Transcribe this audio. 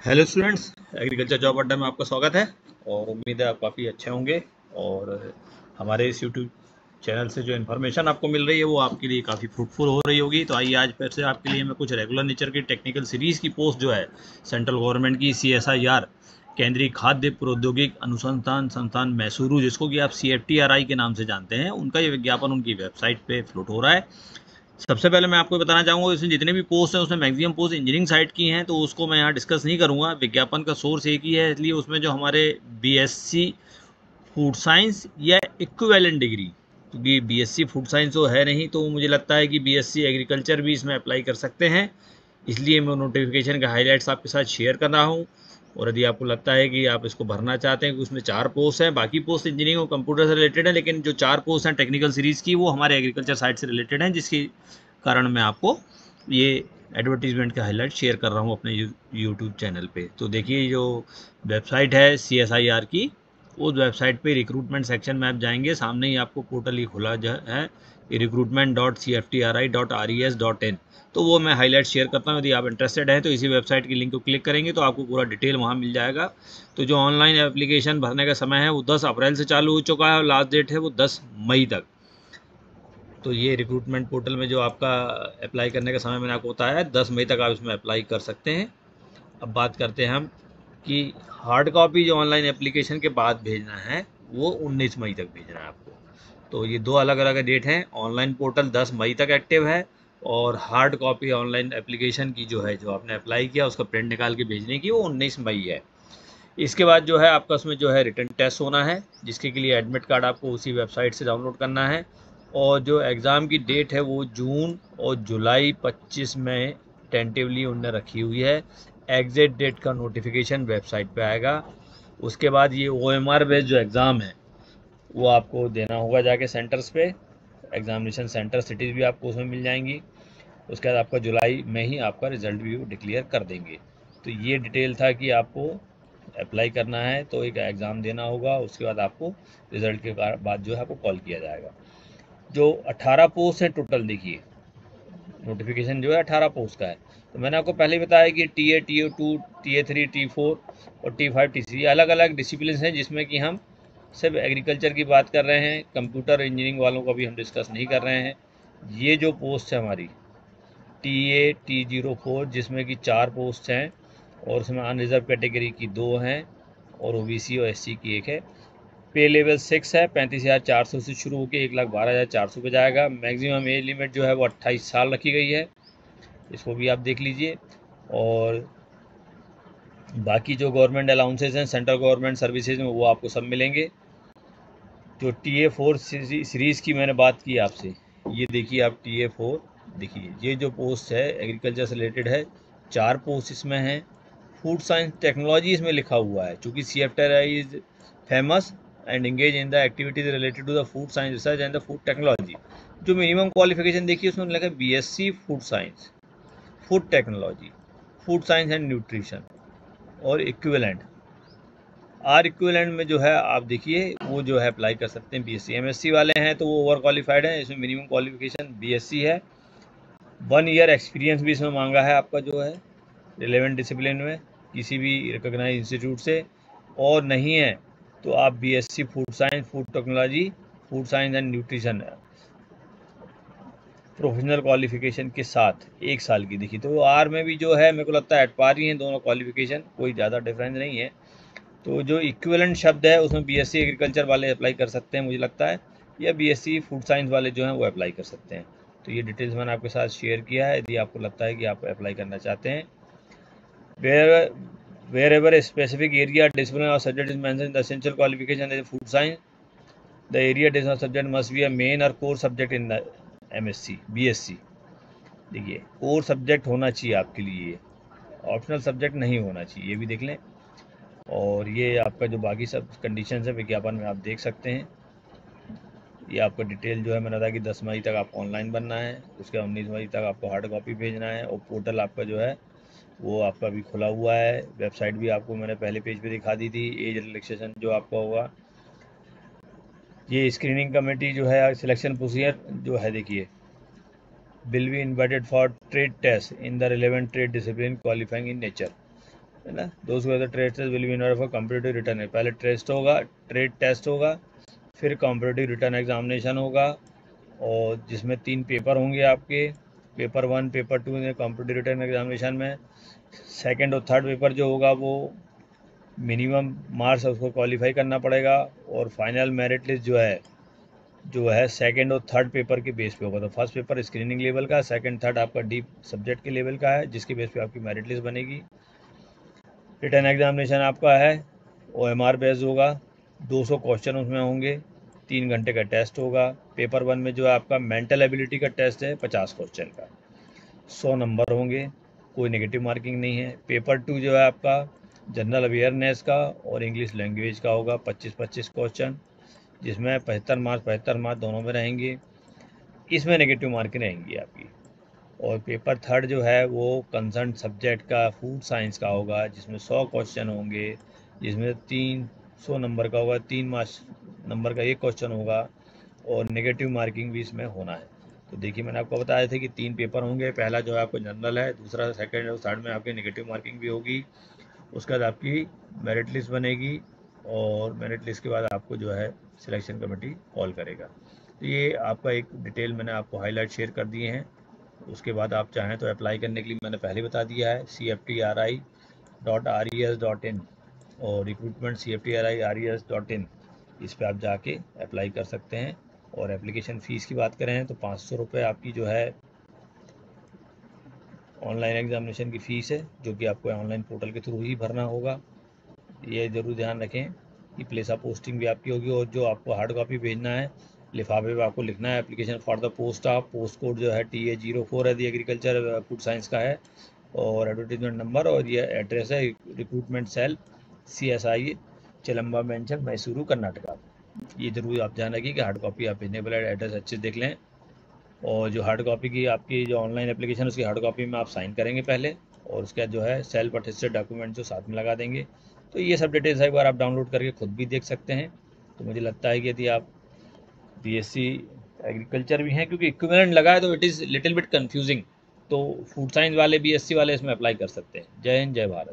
Hello students, agriculture job अड्डा में आपका स्वागत है और उम्मीद है आप काफ़ी अच्छे होंगे। और हमारे इस यूट्यूब चैनल से जो इन्फॉर्मेशन आपको मिल रही है वो आपके लिए काफ़ी फ्रूटफुल हो रही होगी। तो आइए आज फिर से आपके लिए मैं कुछ रेगुलर नेचर की टेक्निकल सीरीज़ की पोस्ट जो है सेंट्रल गवर्नमेंट की CSIR केंद्रीय खाद्य प्रौद्योगिक अनुसंधान संस्थान मैसूरू, जिसको कि आप CFTRI के नाम से जानते हैं, उनका ये विज्ञापन उनकी वेबसाइट पर फ्लोट हो रहा है। सबसे पहले मैं आपको बताना चाहूँगा इसमें जितने भी पोस्ट हैं उसमें मैक्सिमम पोस्ट इंजीनियरिंग साइड की हैं, तो उसको मैं यहाँ डिस्कस नहीं करूँगा। विज्ञापन का सोर्स एक ही है, इसलिए उसमें जो हमारे BSc फूड साइंस या इक्विवेलेंट डिग्री, क्योंकि BSc फूड साइंस तो है नहीं, तो मुझे लगता है कि BSc एग्रीकल्चर भी इसमें अप्लाई कर सकते हैं। इसलिए मैं नोटिफिकेशन का हाईलाइट्स आपके साथ शेयर कर रहा हूँ। और यदि आपको लगता है कि आप इसको भरना चाहते हैं, कि उसमें 4 पोस्ट हैं, बाकी पोस्ट इंजीनियरिंग और कंप्यूटर से रिलेटेड है, लेकिन जो 4 पोस्ट हैं टेक्निकल सीरीज़ की वो हमारे एग्रीकल्चर साइड से रिलेटेड हैं, जिसके कारण मैं आपको ये एडवर्टीजमेंट का हाईलाइट शेयर कर रहा हूँ अपने यूट्यूब चैनल पे। तो देखिए, जो वेबसाइट है CSIR की, उस वेबसाइट पे रिक्रूटमेंट सेक्शन में आप जाएंगे, सामने ही आपको पोर्टल ही खुला है recruitment.cftri.res.in। तो वो मैं हाईलाइट शेयर करता हूँ। यदि आप इंटरेस्टेड हैं तो इसी वेबसाइट की लिंक को क्लिक करेंगे तो आपको पूरा डिटेल वहाँ मिल जाएगा। तो जो ऑनलाइन एप्लीकेशन भरने का समय है वो 10 अप्रैल से चालू हो चुका है और लास्ट डेट है वो 10 मई तक। तो ये रिक्रूटमेंट पोर्टल में जो आपका अप्लाई करने का समय मैंने आपको बताया है, 10 मई तक आप इसमें अप्लाई कर सकते हैं। अब बात करते हैं हम कि हार्ड कॉपी जो ऑनलाइन एप्लीकेशन के बाद भेजना है वो 19 मई तक भेजना है आपको। तो ये दो अलग अलग डेट हैं। ऑनलाइन पोर्टल 10 मई तक एक्टिव है और हार्ड कॉपी ऑनलाइन एप्लीकेशन की जो है, जो आपने अप्लाई किया उसका प्रिंट निकाल के भेजने की, वो 19 मई है। इसके बाद जो है आपका उसमें जो है रिटन टेस्ट होना है, जिसके लिए एडमिट कार्ड आपको उसी वेबसाइट से डाउनलोड करना है। और जो एग्ज़ाम की डेट है वो जून और जुलाई 25 में टेंटिवली उनने रखी हुई है। एग्जैक्ट डेट का नोटिफिकेशन वेबसाइट पे आएगा। उसके बाद ये OMR बेस्ड जो एग्ज़ाम है वो आपको देना होगा जाके सेंटर्स पे। एग्जामिनेशन सेंटर सिटीज़ भी आपको उसमें मिल जाएंगी। उसके बाद आपका जुलाई में ही आपका रिज़ल्ट भी डिक्लेयर कर देंगे। तो ये डिटेल था कि आपको अप्लाई करना है तो एक एग्ज़ाम देना होगा, उसके बाद आपको रिज़ल्ट के बाद जो है आपको कॉल किया जाएगा। जो 18 पोस्ट हैं टोटल, देखिए नोटिफिकेशन जो है 18 पोस्ट का है। तो मैंने आपको पहले ही बताया कि TA, TO2, TA3, T4 और T5, T6 अलग अलग डिसिप्लिन हैं, जिसमें कि हम सिर्फ एग्रीकल्चर की बात कर रहे हैं। कंप्यूटर इंजीनियरिंग वालों का भी हम डिस्कस नहीं कर रहे हैं। ये जो पोस्ट है हमारी TA T04, जिसमें कि 4 पोस्ट हैं और उसमें अनरिजर्व कैटेगरी की 2 हैं और OBC और SC की 1 है। पे लेवल 6 है, 35,400 से शुरू होकर 1,12,400 पे जाएगा। मैक्सिमम एज लिमिट जो है वो 28 साल रखी गई है, इसको भी आप देख लीजिए। और बाकी जो गवर्नमेंट अलाउंसेस हैं सेंट्रल गवर्नमेंट सर्विसेज में, वो आपको सब मिलेंगे। जो TA4 सीरीज़ की मैंने बात की आपसे, ये देखिए आप TA4 देखिए, ये जो पोस्ट है एग्रीकल्चर से रिलेटेड है। 4 पोस्ट इसमें हैं। फूड साइंस टेक्नोलॉजी इसमें लिखा हुआ है, चूँकि CFTRI is famous and engage in the activities related to the food science research and the food technology. जो मिनिमम क्वालिफिकेशन देखिए उसमें लिखा है BSc food science, food technology, food science and nutrition और इक्विवेलेंट। आर इक्विवेलेंट में जो है आप देखिए वो जो है अप्लाई कर सकते हैं। BSc MSc वाले हैं तो वो ओवर क्वालिफाइड है, इसमें मिनिमम क्वालिफिकेशन BSc है। 1 ईयर एक्सपीरियंस भी इसमें मांगा है आपका जो है रिलेवेंट डिसिप्लिन में किसी भी रिकॉग्नाइज इंस्टीट्यूट से। और नहीं है तो आप BSc food science, food technology, food science and nutrition professional qualification के साथ 1 साल की देखी। तो आर में भी जो है मेरे को लगता है एट पार ही हैं दोनों क्वालिफिकेशन, कोई ज़्यादा डिफरेंस नहीं है। तो जो इक्विवेलेंट शब्द है उसमें BSc एग्रीकल्चर वाले अप्लाई कर सकते हैं मुझे लगता है, या BSc फूड साइंस वाले जो हैं वो अप्लाई कर सकते हैं। तो ये डिटेल्स मैंने आपके साथ शेयर किया है। यदि आपको लगता है कि आप अप्लाई करना चाहते हैं, wherever a specific area, discipline or subject is mentioned, the essential qualification is food science. The area discipline subject must be a main or core subject in the MSc, BSc। देखिए core subject होना चाहिए आपके लिए, optional subject नहीं होना चाहिए, ये भी देख लें। और ये आपका जो बाकी सब कंडीशन है विज्ञापन में आप देख सकते हैं। ये आपका डिटेल जो है मैंने बताया कि 10 मई तक आपको ऑनलाइन बनना है, उसके 19 मई तक आपको हार्ड कॉपी भेजना है। और पोर्टल आपका जो है वो आपका भी खुला हुआ है। वेबसाइट भी आपको मैंने पहले पेज पे दिखा दी थी। एज रिलैक्सेशन जो आपका होगा, ये स्क्रीनिंग कमेटी जो है सिलेक्शन प्रोसीजर जो है देखिए, will be invited for trade test in the relevant trade discipline qualifying in nature. है ना। दोस्त को trade test will be invited for competitive written है, पहले टेस्ट होगा, ट्रेड टेस्ट होगा, फिर कॉम्पिटिटिव रिटर्न एग्जामिनेशन होगा, और जिसमें 3 पेपर होंगे आपके, paper 1 paper 2 competitive return examination में। सेकंड और थर्ड पेपर जो होगा वो मिनिमम मार्क्स उसको क्वालिफाई करना पड़ेगा, और फाइनल मेरिट लिस्ट जो है सेकंड और थर्ड पेपर के बेस पे होगा। तो फर्स्ट पेपर स्क्रीनिंग लेवल का, सेकंड थर्ड आपका डीप सब्जेक्ट के लेवल का है, जिसके बेस पे आपकी मेरिट लिस्ट बनेगी। रिटर्न एग्जामिनेशन आपका है OMR बेस्ड होगा, 200 क्वेश्चन उसमें होंगे, 3 घंटे का टेस्ट होगा। पेपर 1 में जो है आपका मेंटल एबिलिटी का टेस्ट है 50 क्वेश्चन का, 100 नंबर होंगे, कोई नेगेटिव मार्किंग नहीं है। पेपर 2 जो है आपका जनरल अवेयरनेस का और इंग्लिश लैंग्वेज का होगा, 25-25 क्वेश्चन, जिसमें 75 मार्क्स दोनों में रहेंगे, इसमें नेगेटिव मार्किंग रहेंगी आपकी। और पेपर थर्ड जो है वो कंसर्न सब्जेक्ट का फूड साइंस का होगा, जिसमें 100 क्वेश्चन होंगे, जिसमें 300 नंबर का होगा, 3 मार्क्स नंबर का 1 क्वेश्चन होगा, और नेगेटिव मार्किंग भी इसमें होना है। तो देखिए मैंने आपको बताया था कि 3 पेपर होंगे, पहला जो है आपको जनरल है, दूसरा सेकंड और थर्ड में आपकी नेगेटिव मार्किंग भी होगी। उसके बाद आपकी मेरिट लिस्ट बनेगी, और मेरिट लिस्ट के बाद आपको जो है सिलेक्शन कमेटी कॉल करेगा। तो ये आपका एक डिटेल मैंने आपको हाईलाइट शेयर कर दिए हैं। उसके बाद आप चाहें तो अप्लाई करने के लिए मैंने पहले बता दिया है, cftri.res.in और रिक्रूटमेंट cftri.res.in, इस पर आप जाके अप्लाई कर सकते हैं। और एप्लीकेशन फ़ीस की बात करें तो 500 रुपये आपकी जो है ऑनलाइन एग्जामिनेशन की फ़ीस है, जो कि आपको ऑनलाइन पोर्टल के थ्रू ही भरना होगा। ये ज़रूर ध्यान रखें कि प्लेस ऑफ पोस्टिंग भी आपकी होगी, और जो आपको हार्ड कॉपी भेजना है लिफाफे पे आपको लिखना है application for the post of, post code जो है TA04 है, दी एग्रीकल्चर फूड साइंस का है, और एडवर्टीजमेंट नंबर, और ये एड्रेस है recruitment cell CSI Chilamba mansion Mysuru Karnataka. ये जरूर आप ध्यान रखिए कि हार्ड कॉपी आप भेजने वाले एड्रेस अच्छे से देख लें, और जो हार्ड कॉपी की आपकी जो ऑनलाइन एप्लीकेशन उसकी हार्ड कॉपी में आप साइन करेंगे पहले, और उसके बाद जो है सेल्फ अटेस्टेड डॉक्यूमेंट जो साथ में लगा देंगे। तो ये सब डिटेल्स एक बार आप डाउनलोड करके खुद भी देख सकते हैं। तो मुझे लगता है कि यदि आप BSc एग्रीकल्चर भी हैं, क्योंकि इक्विवेलेंट लगा है तो it is little bit confusing, तो फूड साइंस वाले BSc वाले इसमें अप्लाई कर सकते हैं। जय हिंद, जय भारत।